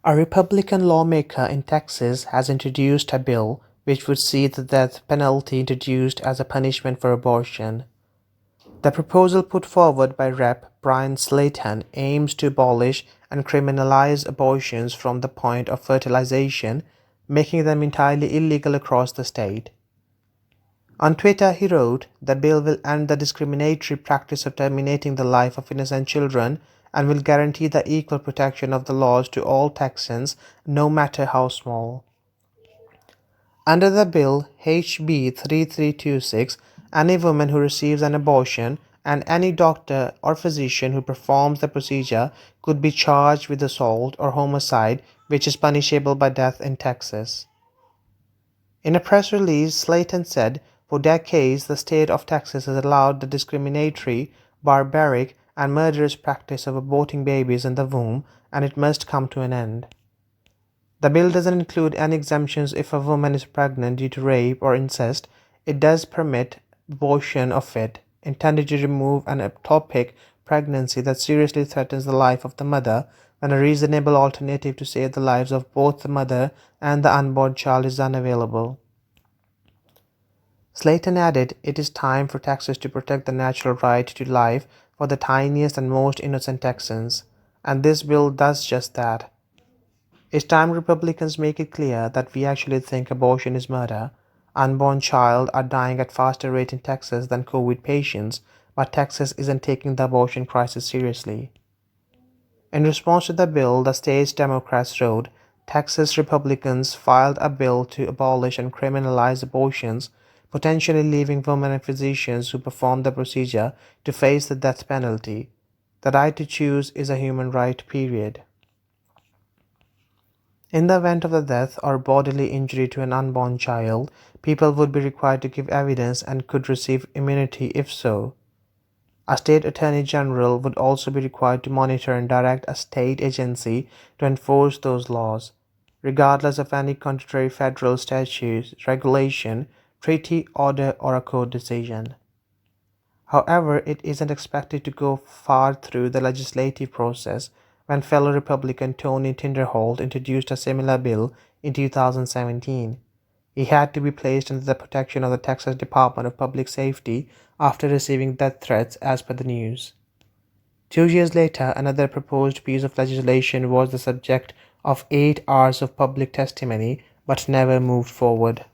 A Republican lawmaker in Texas has introduced a bill which would see the death penalty introduced as a punishment for abortion. The proposal put forward by Rep. Brian Slayton aims to abolish and criminalize abortions from the point of fertilization, making them entirely illegal across the state. On Twitter, he wrote, "The bill will end the discriminatory practice of terminating the life of innocent children and will guarantee the equal protection of the laws to all Texans, no matter how small." Under the bill HB 3326, any woman who receives an abortion and any doctor or physician who performs the procedure could be charged with assault or homicide, which is punishable by death in Texas. In a press release, Slayton said, "For decades, the state of Texas has allowed the discriminatory, barbaric, and murderous practice of aborting babies in the womb, and it must come to an end." The bill doesn't include any exemptions if a woman is pregnant due to rape or incest. It does permit abortion of it, intended to remove an ectopic pregnancy that seriously threatens the life of the mother when a reasonable alternative to save the lives of both the mother and the unborn child is unavailable. Slayton added, "It is time for Texas to protect the natural right to life for the tiniest and most innocent Texans, and this bill does just that. It's time Republicans make it clear that we actually think abortion is murder. Unborn children are dying at faster rate in Texas than COVID patients, but Texas isn't taking the abortion crisis seriously." In response to the bill, the state's Democrats wrote, "Texas Republicans filed a bill to abolish and criminalize abortions, potentially leaving women and physicians who perform the procedure to face the death penalty. The right to choose is a human right, period." In the event of the death or bodily injury to an unborn child, people would be required to give evidence and could receive immunity if so. A state attorney general would also be required to monitor and direct a state agency to enforce those laws, regardless of any contrary federal statute, regulation, treaty, order, or a court decision. However, it isn't expected to go far through the legislative process when fellow Republican Tony Tinderholt introduced a similar bill in 2017. He had to be placed under the protection of the Texas Department of Public Safety after receiving death threats, as per the news. 2 years later, another proposed piece of legislation was the subject of 8 hours of public testimony but never moved forward.